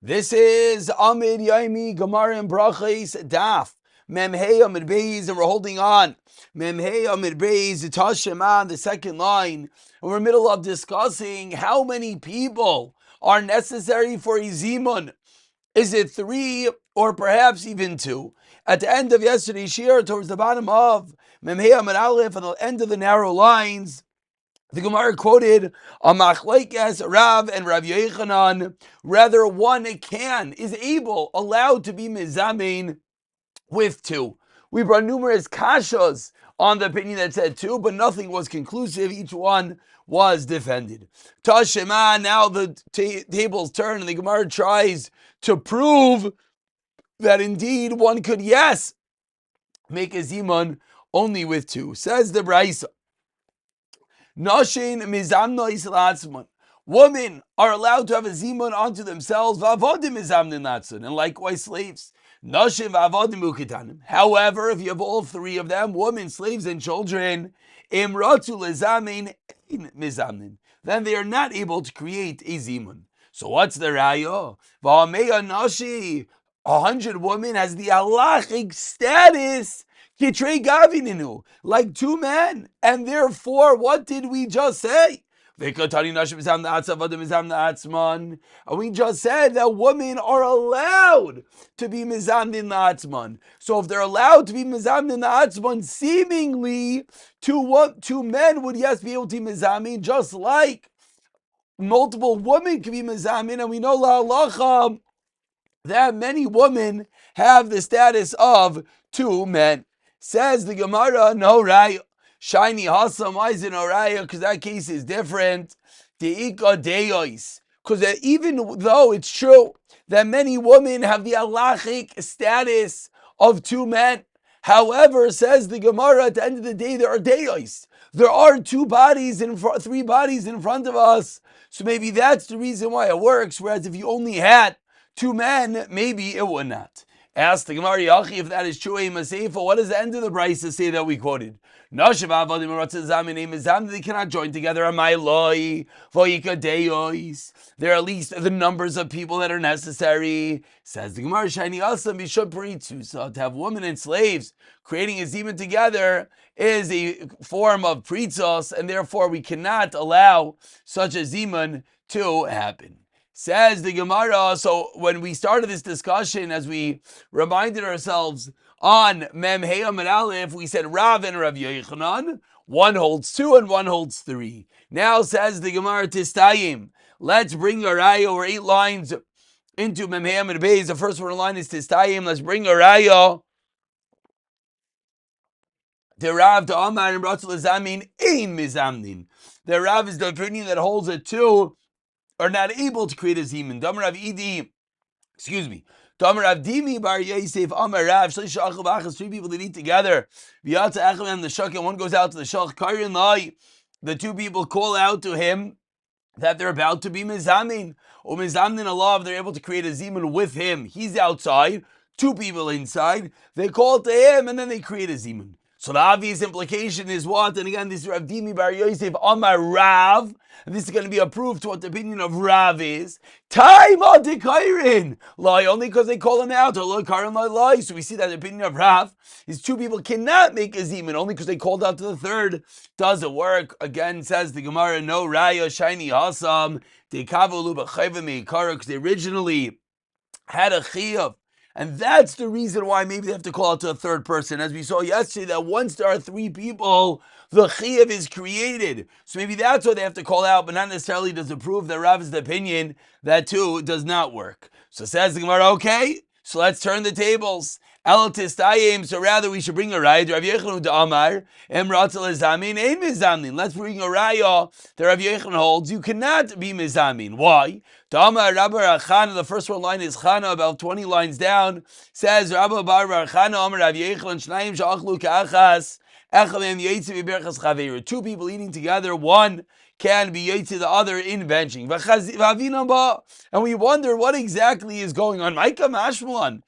This is Amud Yomi Gemara and Berachos Daf Memhei Amud Beis, and we're holding on Memhei Amud Beis Tashema, the second line, and we're in the middle of discussing how many people are necessary for a zimun. Is it 3 or perhaps even 2? At the end of yesterday's shir, towards the bottom of Memhei Amud Aleph, at the end of the narrow lines, the Gemara quoted a machlekes Rav and Rav Yochanan. Rather, one is allowed to be mizamein with 2. We brought numerous kashas on the opinion that said 2, but nothing was conclusive. Each one was defended. Tashema, now the tables turn, and the Gemara tries to prove that indeed one could, make a zimun only with 2. Says the Braisa, Noshin mizamno islatzman. Women are allowed to have a zimun onto themselves. Vavodim mizamnin latzman, and likewise slaves. Noshin vavodim ukitanim. However, if you have all 3 of them, women, slaves, and children, imratu lezamin ein mizamnin, then they are not able to create a zimun. So what's the raya? Va'ameya nashi, 100 women has the halachic status Kitrei Gavininu, like 2 men, and therefore, what did we just say? And we just said that women are allowed to be mizamnin la'atzman. So if they're allowed to be mizamnin la'atzman, seemingly 2 men would be able to be mizamin, just like multiple women can be mizamin, and we know la'alacha that many women have the status of 2 men. Says the Gemara, no raya. Shiny hasam, why is it no raya? Because that case is different. Deika deyois. Because even though it's true that many women have the halachic status of 2 men, however, says the Gemara, at the end of the day, there are deyois. There are 3 bodies in front of us. So maybe that's the reason why it works. Whereas if you only had 2 men, maybe it would not. Ask the Gemara, Yachi, if that is true, what does the end of the Brisa say that we quoted? They cannot join together. There are at least the numbers of people that are necessary. Says the Gemara, so to have women and slaves creating a zimun together is a form of pritzos, and therefore we cannot allow such a zimun to happen. Says the Gemara, so when we started this discussion, as we reminded ourselves on Memhei Amud Aleph, we said Rav and Rav Yochanan, one holds 2 and one holds 3. Now says the Gemara Tistayim, let's bring a raya or 8 lines into Memhei Amud Beis. The first one line is Tistayim. Let's bring a raya. The Rav to Amar and Bratzul Zamin ein mizamnin. The Rav is the opinion that holds it 2 are not able to create a zimun. Damar Rav Idi, Damar Rav Dimi bar Yosef Amar Rav Shlish Achel Bachas, 3 people that eat together. V'yatza Echem the Shach, and one goes out to the Shach. Karin Lai, the 2 people call out to him that they're about to be mizamin. Or mizamnin Allah, if they're able to create a zimun with him. He's outside, 2 people inside. They call to him and then they create a zimun. So the obvious implication is what? And again, this is Rav Dimi bar Yosef Amar Rav. And this is going to be a proof to what the opinion of Rav is. Time on the Kairin. Lie only because they call him out. Or Kairin lie. So we see that the opinion of Rav is 2 people cannot make a zimun only because they called out to the third. Doesn't work. Again, says the Gemara, no raya shiny hasam. They kavolu b'chayva meikara, because they originally had a chiyuv. And that's the reason why maybe they have to call out to a third person. As we saw yesterday, that once there are 3 people, the chiyuv is created. So maybe that's why they have to call out, but not necessarily does it prove that Rav is the opinion that 2 does not work. So says the Gemara, okay, so let's turn the tables. El tistayim, so rather we should bring a raya. Rav Yochanan to Amar, emratzal ezamin, ein mizamnin. Let's bring a raya that Rav Yochanan holds. You cannot be mizamin. Why? To Amar Rabbi Chana, the first one line is Chana, about 20 lines down, says Rabbi Bar Chana, Amar Rav Yochanan, shnayim sha'achlu ka'achas, echamem yetzi v'berachas chaveru. 2 people eating together, one can be yetzi, the other in benching. And we wonder what exactly is going on. Maika mashmalan.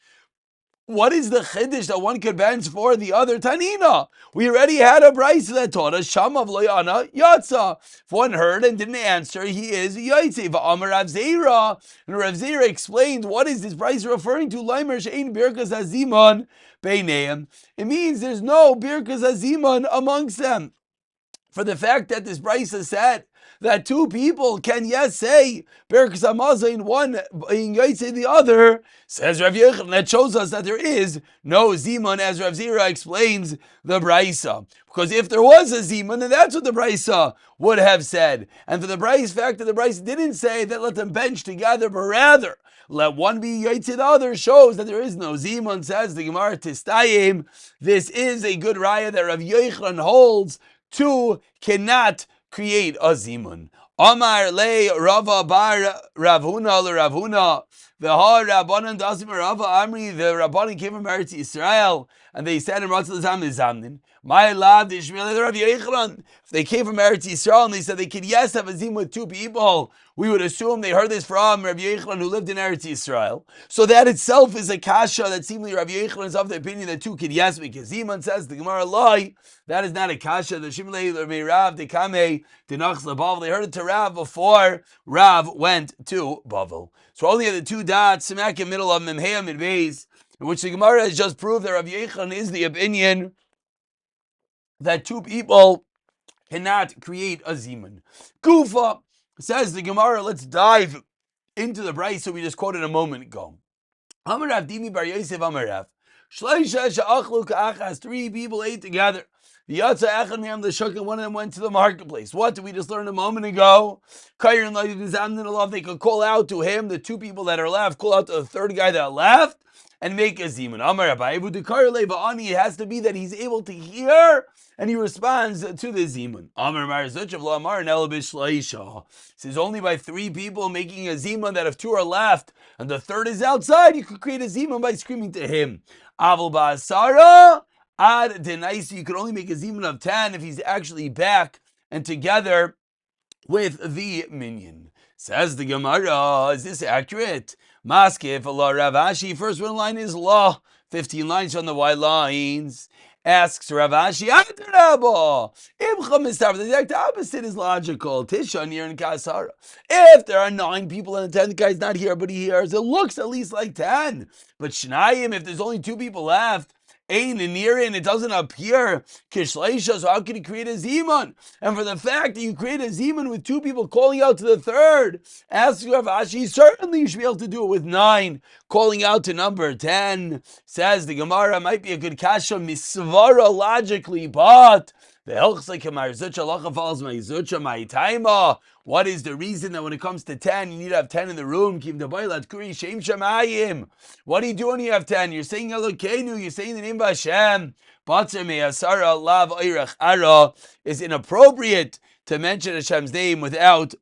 What is the chiddush that one could bench for the other Tanina? We already had a brisa that taught us Shamav Loyana Yatza. If one heard and didn't answer, he is Yaitse. Va'amar Rav Zera. And Rav Zera explained what is this brisa referring to? Leimer Shein Birkas Haziman Beineim. It means there's no Birkas Haziman amongst them. For the fact that this brisa said that two people can say Berachos Hamazon, one being Yaitse the other, says Rav Yechon, that shows us that there is no Zimun, as Rav Zera explains the brisa. Because if there was a Zimun, then that's what the brisa would have said. And for the fact that the brisa didn't say that let them bench together, but rather let one be Yaitse the other, shows that there is no Zimun. Says the Gemara Tistayim, this is a good raya that Rav Yechon holds. Two cannot create a zimun. Amar le Rava bar Ravuna le Ravuna. V'ha Rabbanan dasim Rava Amri. The Rabbanan came from Eretz Yisrael, and they said in Ratzal Zamnin, my lad Ishmael Rav Yechon. If they came from Eretz Yisrael and they said they could have a zimun with two people, we would assume they heard this from Rav Yechon who lived in Eretz Yisrael. So that itself is a kasha that seemingly Rav Yechon is of the opinion that two could because zimun says the Gemara lie. That is not a kasha. The Shimlei Rav Dekame Denachs Bavel. They heard it to Rav before Rav went to Bavel. So only at the two dots, smack in the middle of Memhea Midbeis, in which the Gemara has just proved that Rav Yechon is the opinion that two people cannot create a zimun. Kufa says the Gemara. Let's dive into the brayso we just quoted a moment ago. Amarav Dimi Bar Yosef Amarav. Shleisha she'achlu ka'achas. Three people ate together. The Yatza Echad Me'am the Shuk, and one of them went to the marketplace. What did we just learn a moment ago? Kair and Lav, they could call out to him, the two people that are left, call out to the third guy that left, and make a zimun. Amar Abaye, the Kair Le'Ba'ani, it has to be that he's able to hear, and he responds to the zimun. Amar Marzuch of Lamar and Elabish Laisha. Says only by three people making a zimun that if two are left, and the third is outside, you could create a zimun by screaming to him. Avul Ba'asara. Ad denaisi, you could only make a zimun of 10 if he's actually back and together with the minion. Says the Gemara, is this accurate? Maskef Allah Rav Ashi, first one line is law, 15 lines on the white lines. Asks Rav Ashi, the exact opposite is logical. Tisha and Kasara. If there are 9 people and the 10th guy's not here, but he hears, it looks at least like 10. But Shnayim, if there's only 2 people left, Ein and near it doesn't appear Kishleisha, so how can you create a Zimun? And for the fact that you create a Zimun with 2 people calling out to the third, ask Rav Ashi, certainly you should be able to do it with 9, calling out to number 10. Says the Gemara, might be a good kasha misvara logically, but the Helchsek Marzucha Lacha falls my Zucha my Taima. What is the reason that when it comes to 10, you need to have 10 in the room? What do you do when you have 10? You're saying Elokeinu, you're saying the name of Hashem. Is inappropriate to mention Hashem's name without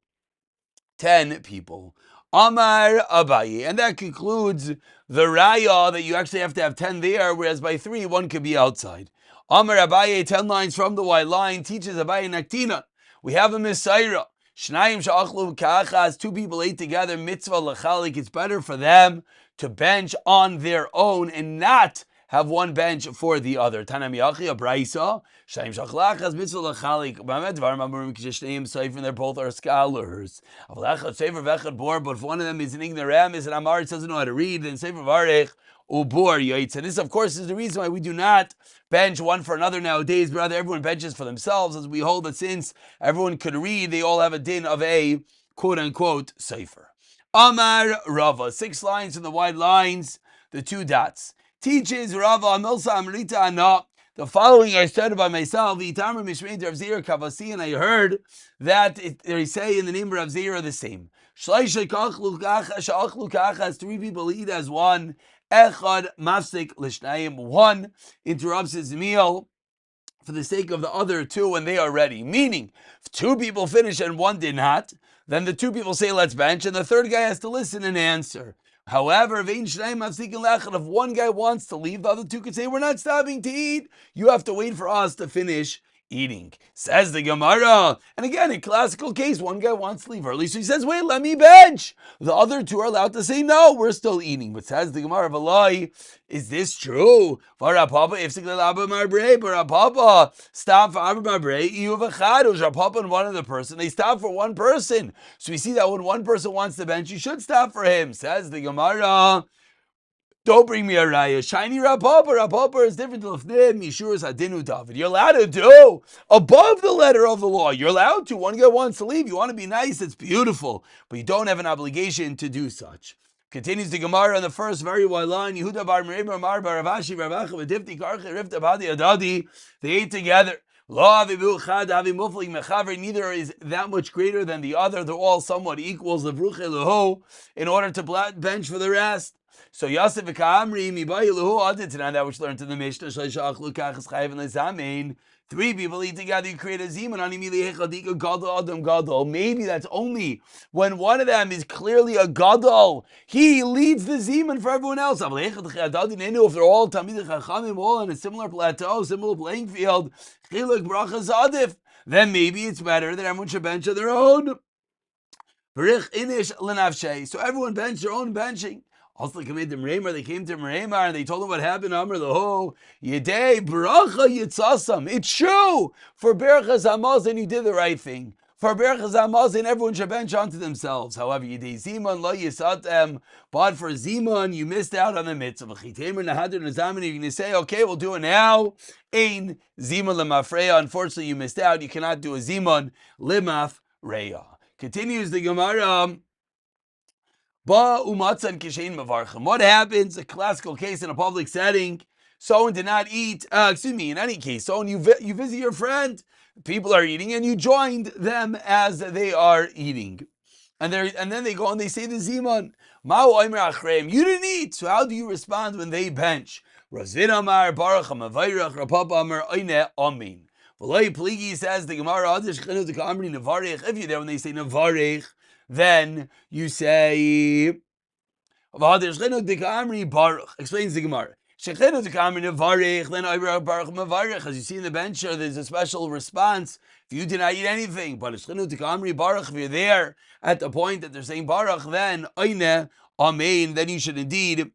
10 people. Amar Abaye. And that concludes the raya that you actually have to have 10 there, whereas by 3, 1 could be outside. Amar Abaye, 10 lines from the white line, teaches Abaye Naktina. We have a Messiah. Shnayim sha'achlu ka'achas, 2 people ate together, mitzvah l'chalik. It's better for them to bench on their own and not have one bench for the other. Tanam Yachi, a Braisa, Shnayim sha'achlachas, mitzvah l'chalik. B'amet dvarim amurim k'sheshneim seifrim, they're both are scholars. Avlechad sefer vechad bor, but if one of them is an ignoramus and Amaritz doesn't know how to read, then sefer varech ubor yaitz. And this, of course, is the reason why we do not bench one for another nowadays, but rather everyone benches for themselves, as we hold that since everyone could read, they all have a din of a quote-unquote sefer. Amar Rava, 6 lines from the wide lines, the 2 dots. Teaches Rava, Amilsa Amrita Ana, the following I started by myself, Itamar Mishmein Rav Zera Kavasi, and I heard that they say in the name of Rav Zera the same. Shleisha kachlu kachas, 3 people eat as one. Echad mafsik lishnayim, 1 interrupts his meal for the sake of the other 2 when they are ready. Meaning, if 2 people finish and 1 did not, then the 2 people say let's bench, and the third guy has to listen and answer. However, if 1 guy wants to leave, the other 2 could say we're not stopping to eat. You have to wait for us to finish eating. Says the Gemara. And again, in classical case, one guy wants to leave early, so he says, wait, let me bench. The other two are allowed to say, no, we're still eating. But says the Gemara, Valai, is this true? Varapapa, if Barapapa, stop for Abba Marbre, Iyuvachad, Rapapa and one other person. They stop for one person. So we see that when one person wants to bench, you should stop for him. Says the Gemara. Don't bring me a raya. Shiny Rapapa. Rapapa is different to Lefnim, Yishuras Hadinu David. You're allowed to do above the letter of the law. You're allowed to. One guy wants to leave. You want to be nice. It's beautiful. But you don't have an obligation to do such. Continues the Gemara on the first very wide line. Yehuda bar Mereber Mar bar Ravashi Ravacha v'Difti Karche Rifta Badi Adadi. They ate together. Neither is that much greater than the other. They're all somewhat equals. In order to bench for the rest. So Yosef v'Ka'amri mibayi lehu adit, that which learned in the Mishnah. Three people eat together, you create a zimun. Maybe that's only when one of them is clearly a gadol. He leads the zimun for everyone else. If they're all Talmidei Chachamim, all on a similar plateau, similar playing field, then maybe it's better that everyone should bench on their own. So everyone bench their own benching. Also, they came to Meremar and they told him what happened. Amr Laho, Yedei Bracha Yitzasam. It's true. For Berachos Hamazon, you did the right thing. For Berachos Hamazon, everyone should bench onto themselves. However, Yedei Ziman Lo Yisatem. But for Ziman, you missed out on the mitzvah. You're going to say, okay, we'll do it now. Ein Ziman Lemafreya. Unfortunately, you missed out. You cannot do a Ziman Lemafreya. Continues the Gemara. What happens? A classical case in a public setting. Someone did not eat. In any case, someone you visit your friend. People are eating, and you joined them as they are eating, and then they go and they say the zimun. You didn't eat. So how do you respond when they bench? Razvin Amar Baruch Hamavayrach Rapapa Amar Oine Amin. V'loi Pligi says the Gemara. If you're there when they say Navarech, then you say, explains the Gemara. As you see in the bench, there's a special response if you did not eat anything. But if you're there at the point that they're saying Baruch, then Amen, then you should indeed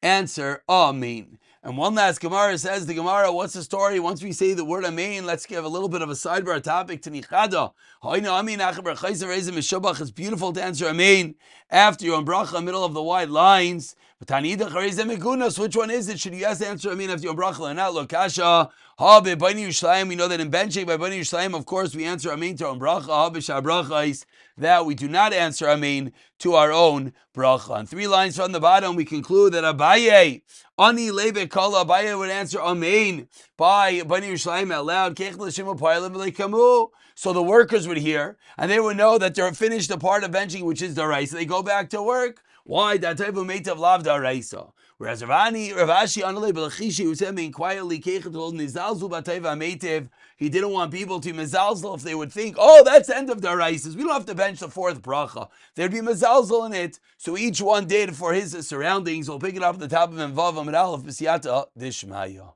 answer Amen. And one last Gemara says, the Gemara, what's the story? Once we say the word Amen, let's give a little bit of a sidebar topic to Nichada. It's beautiful to answer Amen after you're on Bracha, middle of the wide lines. Which one is it? Should you answer Amen after you're on Bracha or not? Lokasha. We know that in benching by Bani Yishlayim, of course, we answer Amen to our own bracha. That we do not answer Amen to our own bracha. And 3 lines from the bottom, we conclude that Abaye, Ani Lebe Kala, Abaye would answer Amen by Bani Yishlayim out loud. So the workers would hear, and they would know that they're finished the part of benching, which is daraisa. They go back to work. Why? That type of mate of lav daraisa. Whereas Rav Ashi Anale Belachishi, who said being quietly he didn't want people to mezalzel if they would think, oh, that's the end of the races. We don't have to bench the 4th bracha. There'd be mezalzel in it. So each one did for his surroundings. We'll pick it up at the top of Vav Amid Aleph B'siyata Dishmaya.